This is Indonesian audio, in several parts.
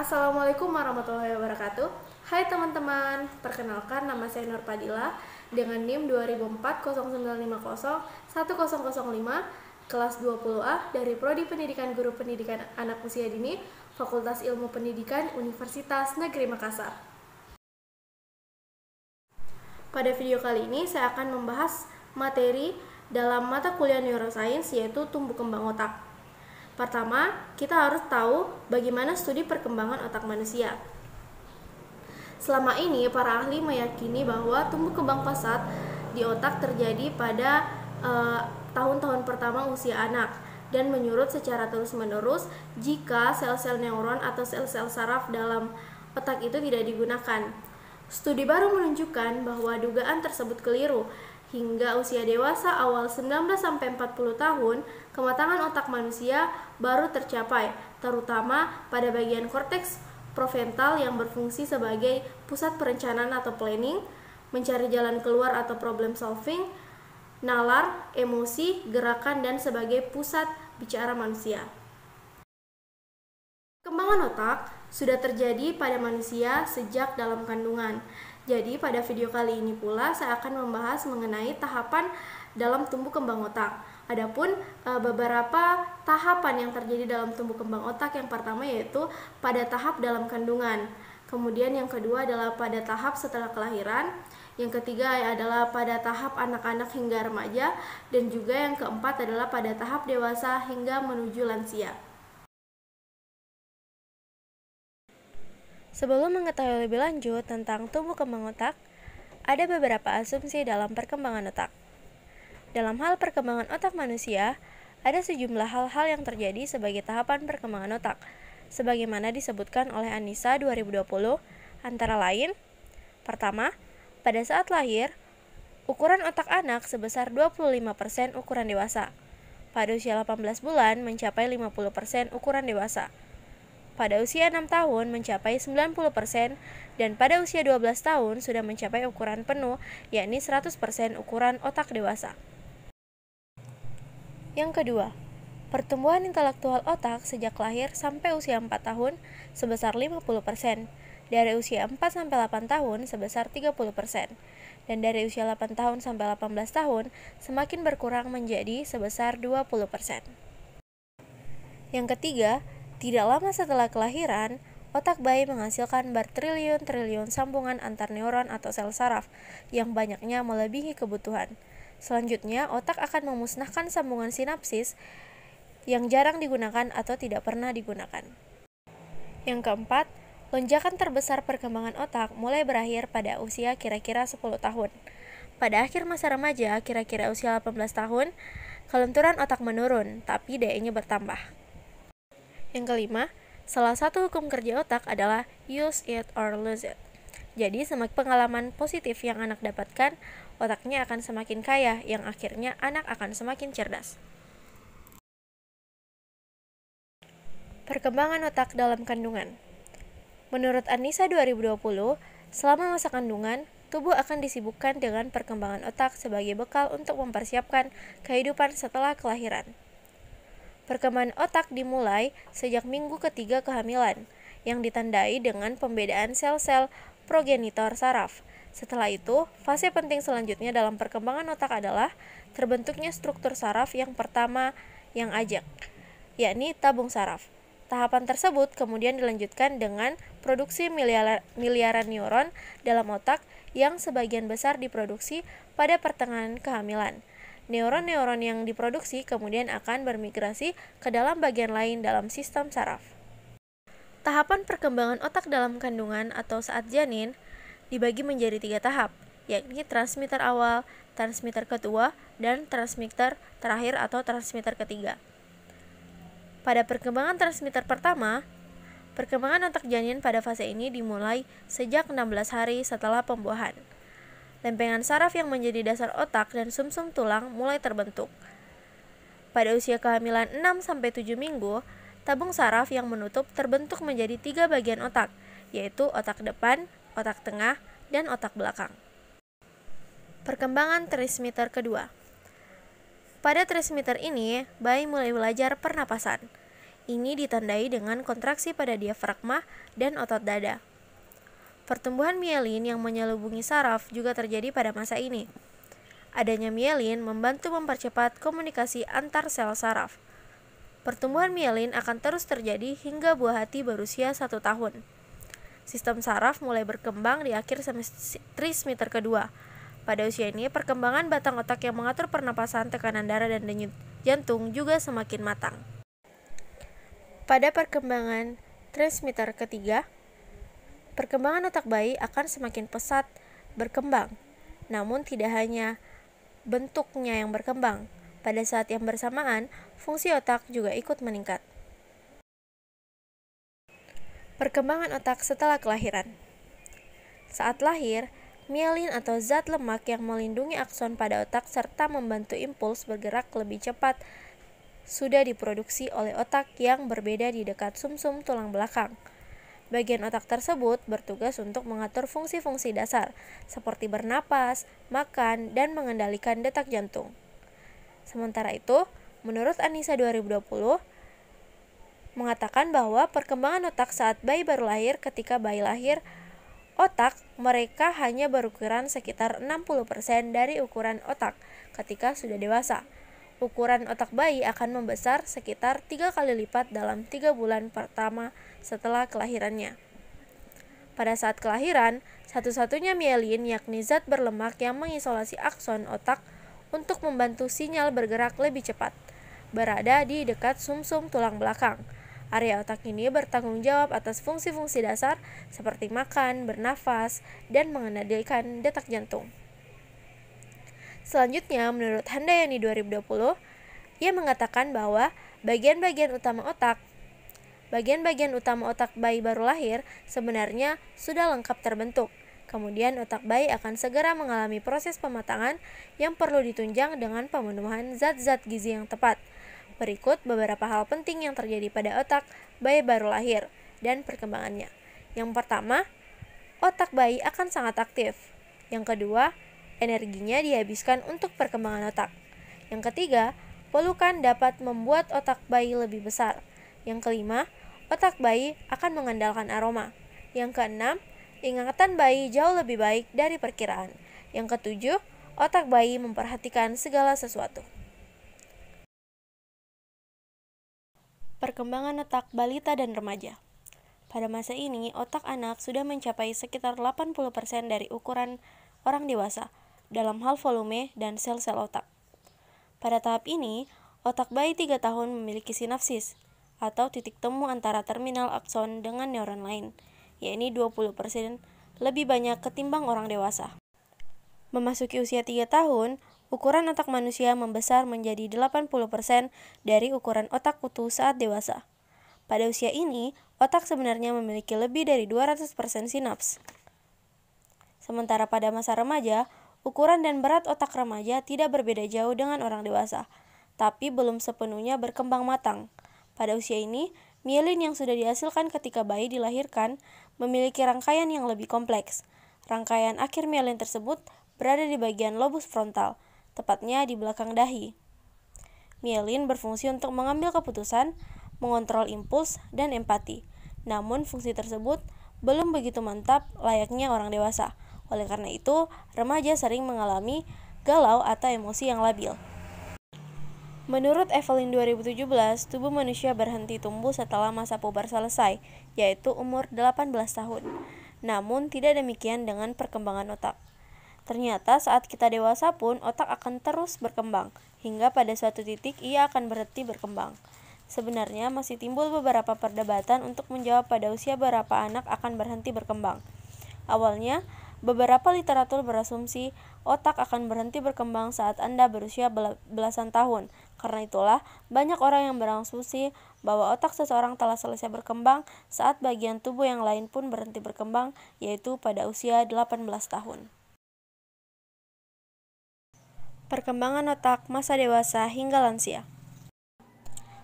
Assalamualaikum warahmatullahi wabarakatuh. Hai teman-teman, perkenalkan nama saya Nur Padilla dengan NIM 200409501005 kelas 20A dari Prodi Pendidikan Guru Pendidikan Anak Usia Dini, Fakultas Ilmu Pendidikan Universitas Negeri Makassar. Pada video kali ini saya akan membahas materi dalam mata kuliah Neuroscience yaitu tumbuh kembang otak. Pertama, kita harus tahu bagaimana studi perkembangan otak manusia. Selama ini, para ahli meyakini bahwa tumbuh kembang pesat di otak terjadi pada tahun-tahun pertama usia anak dan menyurut secara terus-menerus jika sel-sel neuron atau sel-sel saraf dalam otak itu tidak digunakan. Studi baru menunjukkan bahwa dugaan tersebut keliru. Hingga usia dewasa awal 19-40 tahun, kematangan otak manusia baru tercapai, terutama pada bagian korteks prefrontal yang berfungsi sebagai pusat perencanaan atau planning, mencari jalan keluar atau problem solving, nalar, emosi, gerakan, dan sebagai pusat bicara manusia. Perkembangan otak sudah terjadi pada manusia sejak dalam kandungan. Jadi pada video kali ini pula saya akan membahas mengenai tahapan dalam tumbuh kembang otak. Adapun beberapa tahapan yang terjadi dalam tumbuh kembang otak, yang pertama yaitu pada tahap dalam kandungan. Kemudian yang kedua adalah pada tahap setelah kelahiran. Yang ketiga adalah pada tahap anak-anak hingga remaja, dan juga yang keempat adalah pada tahap dewasa hingga menuju lansia. Sebelum mengetahui lebih lanjut tentang tumbuh kembang otak, ada beberapa asumsi dalam perkembangan otak. Dalam hal perkembangan otak manusia, ada sejumlah hal-hal yang terjadi sebagai tahapan perkembangan otak, sebagaimana disebutkan oleh Anissa 2020, antara lain: pertama, pada saat lahir, ukuran otak anak sebesar 25% ukuran dewasa. Pada usia 18 bulan mencapai 50% ukuran dewasa. Pada usia 6 tahun mencapai 90% dan pada usia 12 tahun sudah mencapai ukuran penuh, yakni 100% ukuran otak dewasa. Yang kedua, pertumbuhan intelektual otak sejak lahir sampai usia 4 tahun sebesar 50%, dari usia 4-8 tahun sebesar 30%, dan dari usia 8 tahun sampai 18 tahun semakin berkurang menjadi sebesar 20%. Yang ketiga, tidak lama setelah kelahiran, otak bayi menghasilkan bertriliun-triliun sambungan antar neuron atau sel saraf yang banyaknya melebihi kebutuhan. Selanjutnya, otak akan memusnahkan sambungan sinapsis yang jarang digunakan atau tidak pernah digunakan. Yang keempat, lonjakan terbesar perkembangan otak mulai berakhir pada usia kira-kira 10 tahun. Pada akhir masa remaja, kira-kira usia 18 tahun, kelenturan otak menurun, tapi dayanya bertambah. Yang kelima, salah satu hukum kerja otak adalah use it or lose it. Jadi, semakin pengalaman positif yang anak dapatkan, otaknya akan semakin kaya, yang akhirnya anak akan semakin cerdas. Perkembangan otak dalam kandungan. Menurut Anissa 2020, selama masa kandungan, tubuh akan disibukkan dengan perkembangan otak sebagai bekal untuk mempersiapkan kehidupan setelah kelahiran. Perkembangan otak dimulai sejak minggu ketiga kehamilan, yang ditandai dengan pembedaan sel-sel progenitor saraf. Setelah itu, fase penting selanjutnya dalam perkembangan otak adalah terbentuknya struktur saraf yang pertama yang ajak, yakni tabung saraf. Tahapan tersebut kemudian dilanjutkan dengan produksi miliaran neuron dalam otak yang sebagian besar diproduksi pada pertengahan kehamilan. Neuron-neuron yang diproduksi kemudian akan bermigrasi ke dalam bagian lain dalam sistem saraf. Tahapan perkembangan otak dalam kandungan atau saat janin dibagi menjadi 3 tahap, yakni transmitter awal, transmitter kedua, dan transmitter terakhir atau transmitter ketiga. Pada perkembangan transmitter pertama, perkembangan otak janin pada fase ini dimulai sejak 16 hari setelah pembuahan. Lempengan saraf yang menjadi dasar otak dan sumsum tulang mulai terbentuk. Pada usia kehamilan 6-7 minggu, tabung saraf yang menutup terbentuk menjadi 3 bagian otak, yaitu otak depan, otak tengah, dan otak belakang. Perkembangan transmitter kedua. Pada transmitter ini, bayi mulai belajar pernapasan. Ini ditandai dengan kontraksi pada diafragma dan otot dada. Pertumbuhan mielin yang menyelubungi saraf juga terjadi pada masa ini. Adanya mielin membantu mempercepat komunikasi antar sel saraf. Pertumbuhan mielin akan terus terjadi hingga buah hati berusia 1 tahun. Sistem saraf mulai berkembang di akhir trimester kedua. Pada usia ini, perkembangan batang otak yang mengatur pernapasan, tekanan darah, dan denyut jantung juga semakin matang. Pada perkembangan trimester ketiga, perkembangan otak bayi akan semakin pesat berkembang. Namun tidak hanya bentuknya yang berkembang. Pada saat yang bersamaan, fungsi otak juga ikut meningkat. Perkembangan otak setelah kelahiran. Saat lahir, mielin atau zat lemak yang melindungi akson pada otak serta membantu impuls bergerak lebih cepat sudah diproduksi oleh otak yang berbeda di dekat sumsum tulang belakang. Bagian otak tersebut bertugas untuk mengatur fungsi-fungsi dasar, seperti bernapas, makan, dan mengendalikan detak jantung. Sementara itu, menurut Anissa 2020, mengatakan bahwa perkembangan otak saat bayi baru lahir, ketika bayi lahir, otak mereka hanya berukuran sekitar 60% dari ukuran otak ketika sudah dewasa. Ukuran otak bayi akan membesar sekitar 3 kali lipat dalam 3 bulan pertama setelah kelahirannya. Pada saat kelahiran, satu-satunya mielin yakni zat berlemak yang mengisolasi akson otak untuk membantu sinyal bergerak lebih cepat, berada di dekat sumsum tulang belakang. Area otak ini bertanggung jawab atas fungsi-fungsi dasar seperti makan, bernafas, dan mengendalikan detak jantung. Selanjutnya, menurut Handayani 2020, ia mengatakan bahwa bagian-bagian utama otak bayi baru lahir sebenarnya sudah lengkap terbentuk. Kemudian otak bayi akan segera mengalami proses pematangan yang perlu ditunjang dengan pemenuhan zat-zat gizi yang tepat. Berikut beberapa hal penting yang terjadi pada otak bayi baru lahir dan perkembangannya. Yang pertama, otak bayi akan sangat aktif. Yang kedua, energinya dihabiskan untuk perkembangan otak. Yang ketiga, pelukan dapat membuat otak bayi lebih besar. Yang kelima, otak bayi akan mengandalkan aroma. Yang keenam, ingatan bayi jauh lebih baik dari perkiraan. Yang ketujuh, otak bayi memperhatikan segala sesuatu. Perkembangan otak balita dan remaja. Pada masa ini, otak anak sudah mencapai sekitar 80% dari ukuran orang dewasa dalam hal volume dan sel-sel otak. Pada tahap ini, otak bayi 3 tahun memiliki sinapsis, atau titik temu antara terminal akson dengan neuron lain, yakni 20% lebih banyak ketimbang orang dewasa. Memasuki usia 3 tahun, ukuran otak manusia membesar menjadi 80% dari ukuran otak utuh saat dewasa. Pada usia ini, otak sebenarnya memiliki lebih dari 200% sinaps. Sementara pada masa remaja, ukuran dan berat otak remaja tidak berbeda jauh dengan orang dewasa, tapi belum sepenuhnya berkembang matang. Pada usia ini, mielin yang sudah dihasilkan ketika bayi dilahirkan memiliki rangkaian yang lebih kompleks. Rangkaian akhir mielin tersebut berada di bagian lobus frontal, tepatnya di belakang dahi. Mielin berfungsi untuk mengambil keputusan, mengontrol impuls, dan empati. Namun fungsi tersebut belum begitu mantap layaknya orang dewasa. Oleh karena itu, remaja sering mengalami galau atau emosi yang labil. Menurut Evelyn 2017, tubuh manusia berhenti tumbuh setelah masa puber selesai, yaitu umur 18 tahun. Namun tidak demikian dengan perkembangan otak. Ternyata saat kita dewasa pun otak akan terus berkembang, hingga pada suatu titik ia akan berhenti berkembang. Sebenarnya masih timbul beberapa perdebatan untuk menjawab pada usia berapa anak akan berhenti berkembang. Awalnya, beberapa literatur berasumsi otak akan berhenti berkembang saat Anda berusia belasan tahun. Karena itulah, banyak orang yang berasumsi bahwa otak seseorang telah selesai berkembang saat bagian tubuh yang lain pun berhenti berkembang, yaitu pada usia 18 tahun. Perkembangan otak masa dewasa hingga lansia.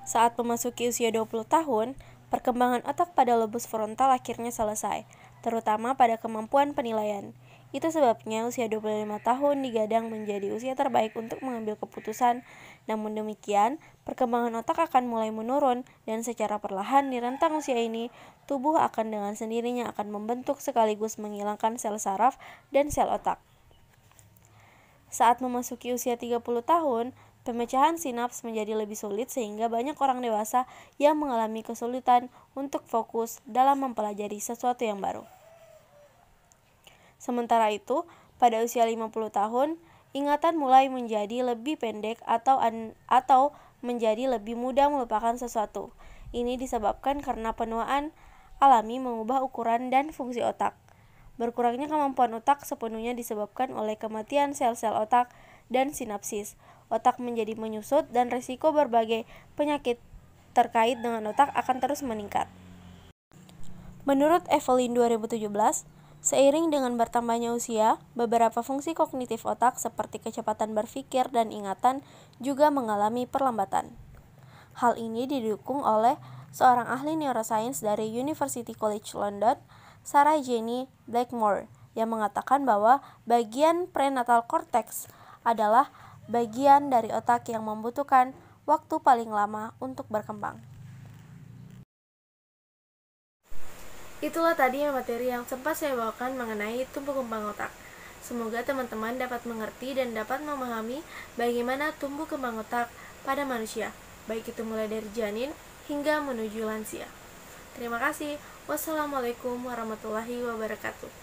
Saat memasuki usia 20 tahun, perkembangan otak pada lobus frontal akhirnya selesai, terutama pada kemampuan penilaian. Itu sebabnya usia 25 tahun digadang menjadi usia terbaik untuk mengambil keputusan. Namun demikian, perkembangan otak akan mulai menurun dan secara perlahan di rentang usia ini, tubuh akan dengan sendirinya akan membentuk sekaligus menghilangkan sel saraf dan sel otak. Saat memasuki usia 30 tahun, pemecahan sinaps menjadi lebih sulit sehingga banyak orang dewasa yang mengalami kesulitan untuk fokus dalam mempelajari sesuatu yang baru. Sementara itu, pada usia 50 tahun, ingatan mulai menjadi lebih pendek atau menjadi lebih mudah melupakan sesuatu. Ini disebabkan karena penuaan alami mengubah ukuran dan fungsi otak. Berkurangnya kemampuan otak sepenuhnya disebabkan oleh kematian sel-sel otak dan sinapsis. Otak menjadi menyusut dan risiko berbagai penyakit terkait dengan otak akan terus meningkat. Menurut Evelyn 2017, seiring dengan bertambahnya usia, beberapa fungsi kognitif otak seperti kecepatan berpikir dan ingatan juga mengalami perlambatan. Hal ini didukung oleh seorang ahli neuroscience dari University College London, Sarah Jenny Blackmore, yang mengatakan bahwa bagian prenatal cortex adalah bagian dari otak yang membutuhkan waktu paling lama untuk berkembang. Itulah tadi materi yang sempat saya bawakan mengenai tumbuh kembang otak. Semoga teman-teman dapat mengerti dan dapat memahami bagaimana tumbuh kembang otak pada manusia, baik itu mulai dari janin hingga menuju lansia. Terima kasih. Wassalamualaikum warahmatullahi wabarakatuh.